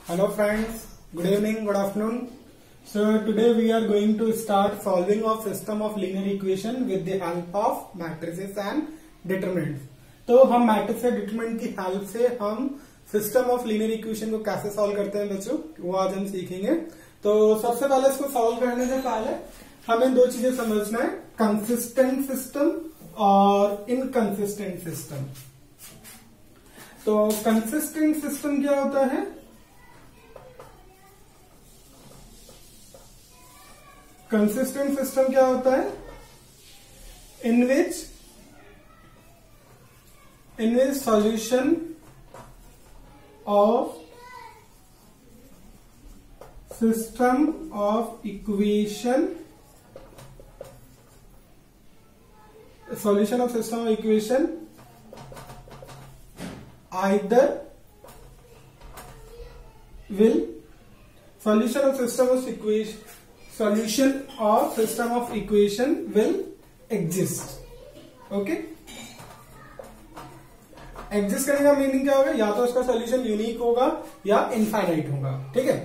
Hello friends, good evening, good afternoon. So today we are going to start solving of system of linear equation with the help of matrices and determinants. तो हम matrix या determinant की help से हम system of linear equation को कैसे solve करते हैं बच्चों, वो आज हम सीखेंगे। तो सबसे पहले इसको सॉल्व करने से पहले हमें दो चीजें समझना है, कंसिस्टेंट सिस्टम और इनकंसिस्टेंट सिस्टम। तो कंसिस्टेंट सिस्टम क्या होता है? कंसिस्टेंट सिस्टम क्या होता है? In which solution of system of equation either will solution of system of equation will exist. Okay, exist करने का मीनिंग क्या होगा? या तो इसका सॉल्यूशन यूनिक होगा या इनफाइनाइट होगा। ठीक है।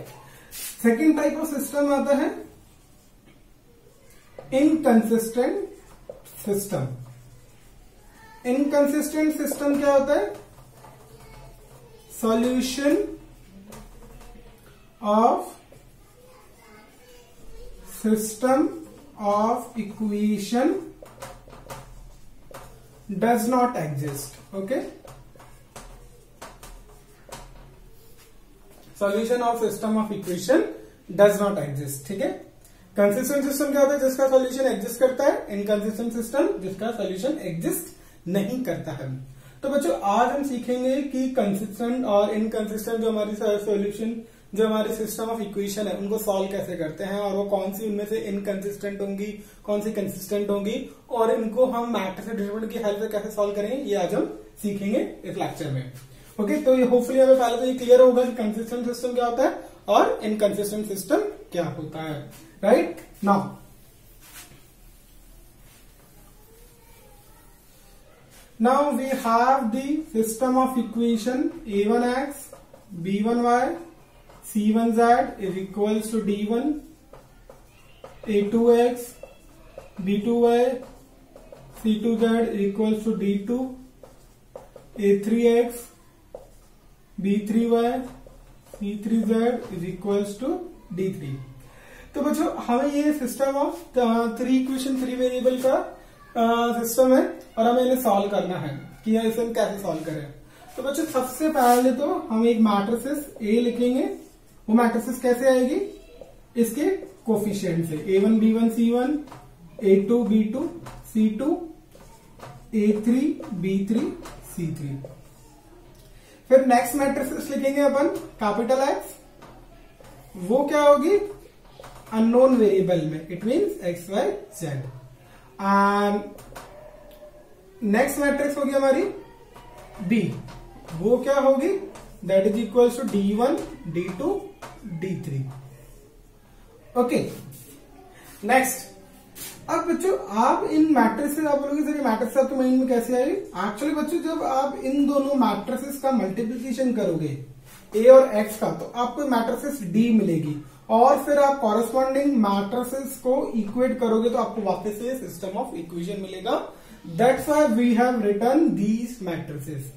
सेकेंड टाइप ऑफ सिस्टम आता है इनकंसिस्टेंट सिस्टम। इनकंसिस्टेंट सिस्टम क्या होता है? Solution of system of equation does not exist. Okay, solution of system of equation does not exist. ठीक है। कंसिस्टेंट सिस्टम क्या होता है? जिसका सॉल्यूशन एग्जिस्ट करता है। इनकंसिस्टेंट सिस्टम जिसका सॉल्यूशन एग्जिस्ट नहीं करता है। तो बच्चों आज हम सीखेंगे कि कंसिस्टेंट और इनकंसिस्टेंट जो हमारी सॉल्यूशन जो हमारी सिस्टम ऑफ इक्वेशन है उनको सॉल्व कैसे करते हैं, और वो कौन सी उनमें से इनकंसिस्टेंट होंगी, कौन सी कंसिस्टेंट होंगी, और इनको हम मैट्रिक्स और डिटरमिनेंट की हेल्प से कैसे सॉल्व करेंगे, ये आज हम सीखेंगे इस लेक्चर में। ओके, तो ये होपफुली हमें पहले तो ये क्लियर होगा कि कंसिस्टेंट सिस्टम क्या होता है और इनकंसिस्टेंट सिस्टम क्या होता है। Right now we have the system of equation a1x b1y c1z is equals to d1, a2x b2y c2z is equals to d2, a3x b3y c3z is equals to d3। तो बच्चों हमें ये system of three equation three variable का system है और हमें इन्हें solve करना है कि इसे हम कैसे सॉल्व करें। तो बच्चों सबसे पहले तो हम एक मैट्रिसेस ए लिखेंगे। वो मैट्रिसेस कैसे आएगी? इसके कोफिशिएंट से, a1 b1 c1, a2 b2 c2, a3 b3 c3। फिर नेक्स्ट मैट्रिसेस लिखेंगे अपन कैपिटल एक्स। वो क्या होगी? अननोन वेरिएबल में, it means X Y Z. And next matrix होगी हमारी बी। वो क्या होगी? That is equals to d1 d2 d3। Okay, next अब बच्चों आप इन मैट्रिसेस आप बोलोगे सर ये मैट्रिक्स आपके माइंड में कैसे आएगी? एक्चुअली बच्चों जब आप इन दोनों मैट्रिसेस का मल्टीप्लीकेशन करोगे ए और एक्स का, तो आपको मैट्रिसेस डी मिलेगी और फिर आप कॉरेस्पॉन्डिंग मैट्रिसेस को इक्वेट करोगे तो आपको वापस से सिस्टम ऑफ इक्वेशन मिलेगा। That's why we have written these matrices.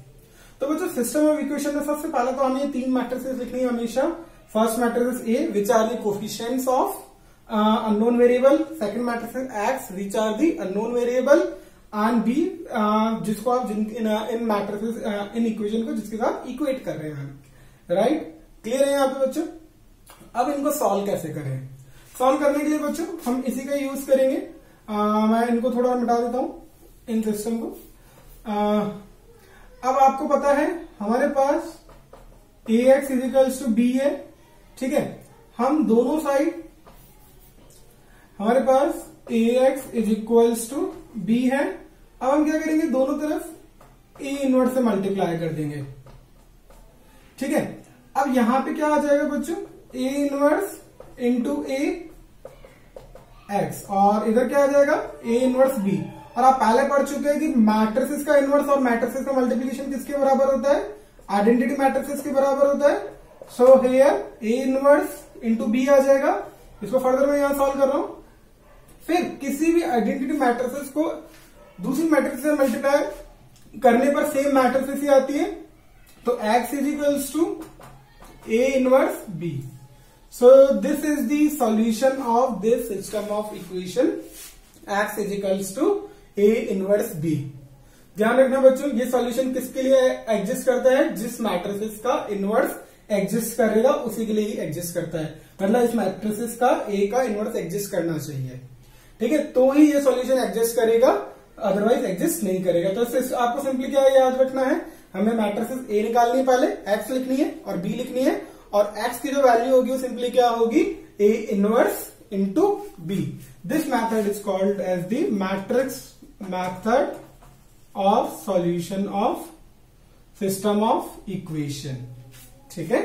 तो बच्चों सिस्टम ऑफ इक्वेशन में सबसे पहले तो हमें तीन मैट्रिसेस लिखनी है हमेशा। First matrix A which are the coefficients of unknown variable, second matrix X which are the unknown variable, and B जिसको आप इन मैट्रिसेस इन इक्वेशन को जिसके साथ इक्वेट कर रहे हैं। राइट, क्लियर है यहाँ पे बच्चों? अब इनको सॉल्व कैसे करें? सॉल्व करने के लिए बच्चों हम इसी का यूज करेंगे। मैं इनको थोड़ा मिटा देता हूं इन सिस्टम को। अब आपको पता है हमारे पास ax इजिकल्स टू b है। ठीक है, हम दोनों साइड हमारे पास ax is equals to b है। अब हम क्या करेंगे? दोनों तरफ a इनवर्स से मल्टीप्लाई कर देंगे। ठीक है, अब यहां पे क्या आ जाएगा बच्चों? a inverse into a x, और इधर क्या आ जाएगा? a inverse b। और आप पहले पढ़ चुके हैं कि मैट्रिसेस का इनवर्स और मैट्रिसेस का मल्टीप्लिकेशन किसके बराबर होता है? आइडेंटिटी मैट्रिसेस के बराबर होता है। So here A inverse into B आ जाएगा। इसको फर्दर मैं यहां सॉल्व कर रहा हूं। फिर किसी भी आइडेंटिटी मैट्रिसेस को दूसरी मैट्रिक्स से मल्टीप्लाई करने पर सेम मैट्रिसेस ही आती है, तो X is equals to A inverse B. So this is the solution of this system of equation X is equals to A inverse B. ध्यान रखना बच्चों, ये सॉल्यूशन किसके लिए एग्जिस्ट करता है? जिस मैट्रिसेस का इनवर्स एग्जिस्ट करेगा उसी के लिए ही एग्जिस्ट करता है। मतलब इस मैट्रिसेस का ए का इनवर्स एग्जिस्ट करना चाहिए, ठीक है, तो ही ये सॉल्यूशन एग्जिस्ट करेगा, अदरवाइज एग्जिस्ट नहीं करेगा। तो आपको सिंपली क्या याद रखना है, हमें मैट्रिसेस ए निकालनी है, पहले एक्स लिखनी है और बी लिखनी है, और एक्स की जो वैल्यू होगी वो सिंपली क्या होगी? A inverse into B. This method is called as the matrix method of solution of system of equation. ठीक है,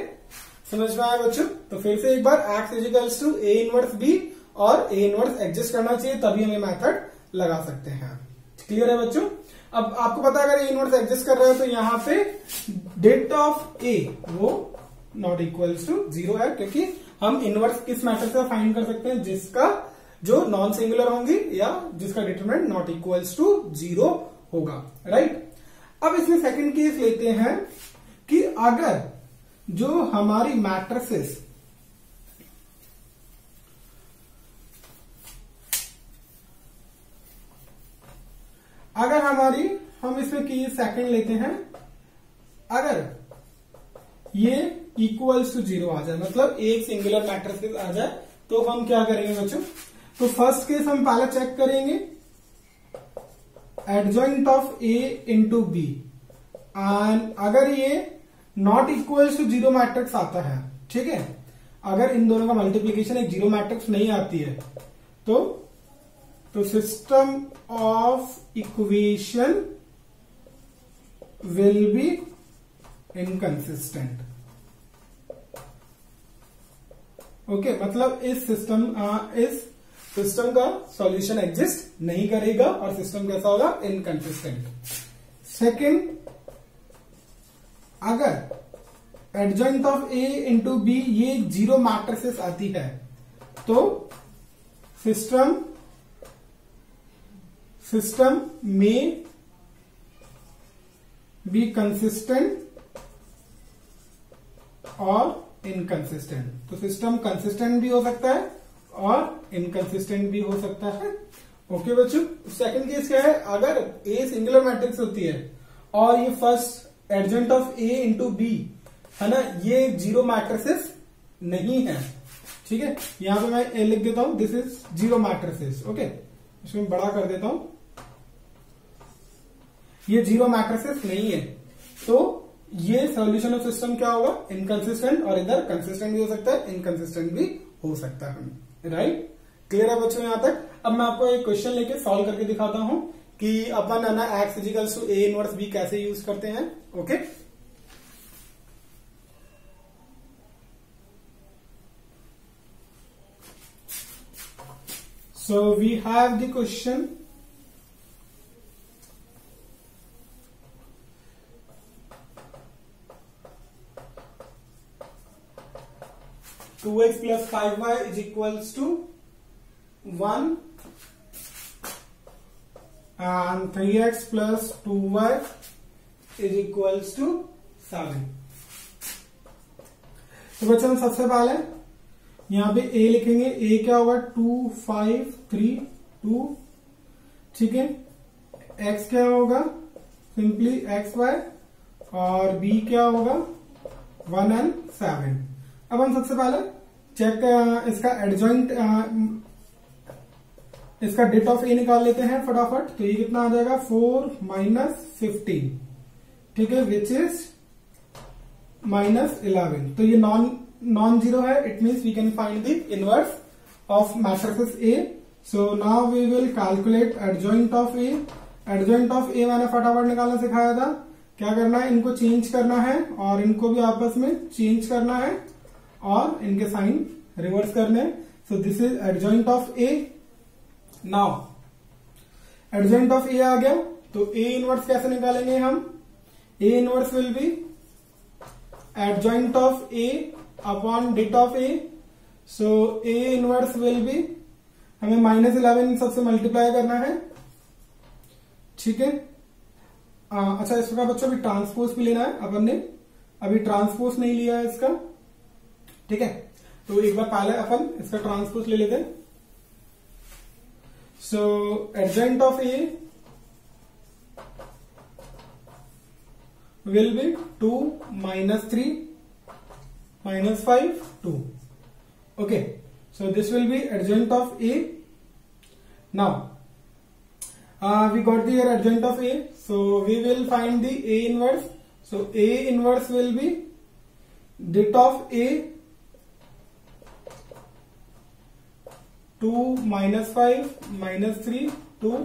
समझ में आया बच्चों? तो फिर से एक बार x equals to A inverse B और ए इनवर्स एग्जिस्ट करना चाहिए, तभी हम ये मैथड लगा सकते हैं। क्लियर है बच्चों? अब आपको पता है अगर ए इनवर्स एग्जिस्ट कर रहा है तो यहां पे डेट ऑफ ए वो नॉट इक्वल्स टू 0 है, क्योंकि हम इनवर्स किस मैट्रिक्स का फाइंड कर सकते हैं? जिसका जो नॉन सिंगुलर होंगी या जिसका डिटरमिनेंट नॉट इक्वल्स टू 0 होगा, राइट। अब इसमें सेकंड केस लेते हैं कि अगर जो हमारी मैट्रिसेस हम इसमें की सेकंड लेते हैं, अगर ये इक्वल्स टू 0 आ जाए, मतलब एक सिंगुलर मैट्रिक्स आ जाए, तो हम क्या करेंगे बच्चों? तो फर्स्ट केस हम पहले चेक करेंगे adjoint of A into B, and अगर ये नॉट इक्वल्स टू 0 मैट्रिक्स आता है, ठीक है, अगर इन दोनों का मल्टीप्लीकेशन एक 0 मैट्रिक्स नहीं आती है तो system of equation will be inconsistent. Okay, मतलब इस सिस्टम का सॉल्यूशन एग्जिस्ट नहीं करेगा और सिस्टम कैसा होगा? इनकंसिस्टेंट। सेकंड, अगर adjoint of A into B ये 0 मैट्रिसेस आती है तो सिस्टम में बी कंसिस्टेंट और इनकंसिस्टेंट। तो सिस्टम कंसिस्टेंट भी हो सकता है और इनकंसिस्टेंट भी हो सकता है। ओके बच्चों, सेकंड केस क्या है? अगर ए सिंगुलर मैट्रिक्स होती है और ये first adjoint of A into B है ना, ये 0 मैट्रिसेस नहीं है, ठीक है। यहां पे मैं ए लिख देता हूं, दिस इज 0 मैट्रिसेस। ओके, इसमें बड़ा कर देता हूं, ये 0 मैट्रिसेस नहीं है, तो ये सॉल्यूशन ऑफ सिस्टम क्या होगा? इनकंसिस्टेंट, और इधर कंसिस्टेंट भी हो सकता है, इनकंसिस्टेंट भी हो सकता है, राइट। क्लियर है बच्चों यहां तक? अब मैं आपको एक क्वेश्चन लेके सॉल्व करके दिखाता हूं कि अपन है ना X equals to A inverse B कैसे यूज करते हैं। Okay, so we have the question, 2x plus 5y is equals to 1 and 3x plus 2y is equals to 7। तो बच्चों हम सबसे पहले यहां पे a लिखेंगे। a क्या होगा? 2 5 3 2, ठीक है। x क्या होगा? सिंपली xy, और b क्या होगा? 1 and 7। अब हम सबसे पहले चेक इसका एडजॉइंट, इसका डेट ऑफ ए निकाल लेते हैं फटाफट। तो ये कितना आ जाएगा? 4 - 15, ठीक है, विच इज -11। तो ये नॉन जीरो है, it means we can find the inverse of matrix A. So now we will calculate adjoint of A. Adjoint of A मैंने फटाफट निकालना सिखाया था। क्या करना है? इनको चेंज करना है और इनको भी आपस में चेंज करना है और इनके साइन रिवर्स करने। So this is adjoint of A. Now adjoint of A आ गया, तो ए इनवर्स कैसे निकालेंगे हम? A inverse will be adjoint of A upon det of A. So A inverse will be, हमें -11 सबसे मल्टीप्लाई करना है, ठीक है। अच्छा, इसका बच्चों अभी ट्रांसपोज भी लेना है अपन ने, अभी ट्रांसपोज नहीं लिया है इसका, ठीक है। तो एक बार पहले अपन इसका ट्रांसपोज ले लेते हैं। So adjoint of A will be 2 -3 -5 2. Okay, so this will be adjoint of A. Now we got the adjoint of A, so we will find the A inverse. So A inverse will be det of A 2 -5 -3 2,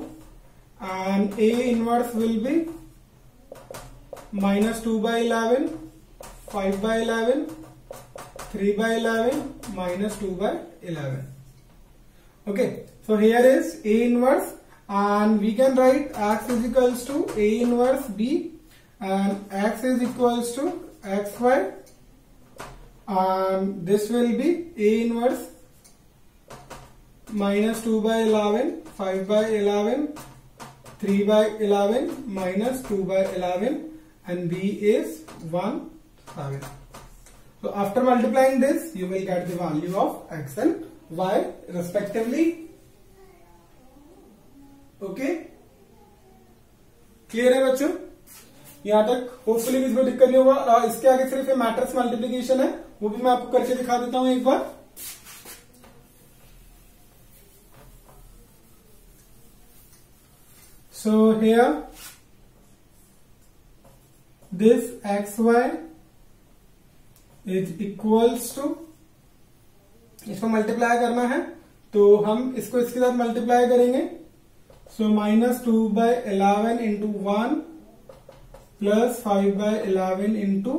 and A inverse will be -2/11 5/11 3/11 -2/11. Okay, so here is A inverse, and we can write x is equals to A inverse B, and x is equals to xy, and this will be A inverse -2/11 5/11 3/11 -2/11, and B is 1 7. So after multiplying this, you will get the value of x and y respectively. Okay, clear है बच्चों? यहां तक hopefully किसी को दिक्कत नहीं होगा। इसके आगे सिर्फ मैट्रिक्स मल्टीप्लिकेशन है, वो भी मैं आपको करके दिखा देता हूं एक बार। So here this xy is equals to, इसको मल्टीप्लाई करना है तो हम इसको इसके साथ मल्टीप्लाई करेंगे। सो -2/11 इंटू 1 प्लस 5/11 इंटू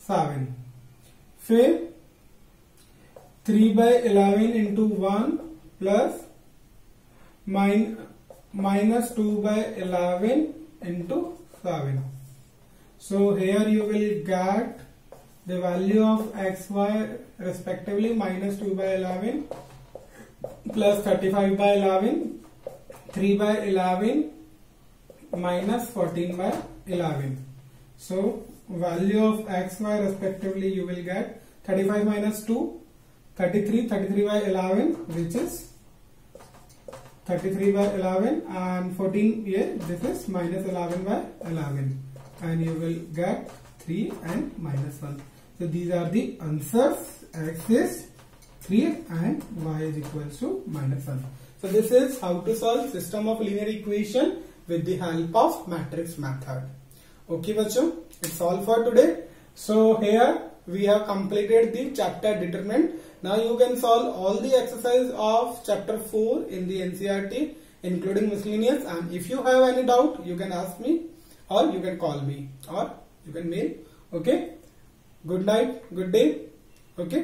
7, फिर 3/11 into 1 plus -2/11 into 7. So here you will get the value of xy respectively -2/11 plus 35/11, 3/11 minus 14/11. So value of xy respectively you will get 35 minus 2 33, 33/11 which is 33/11, and 14 here, this is -11/11, and you will get 3 and -1. So these are the answers. X is 3 and y is equals to -1. So this is how to solve system of linear equation with the help of matrix method. Okay bachcho, it's all for today. So here we have completed the chapter determinant. Now you can solve all the exercise of chapter 4 in the NCERT including miscellaneous, and if you have any doubt you can ask me, or you can call me, or you can mail. Okay, good night, good day. Okay.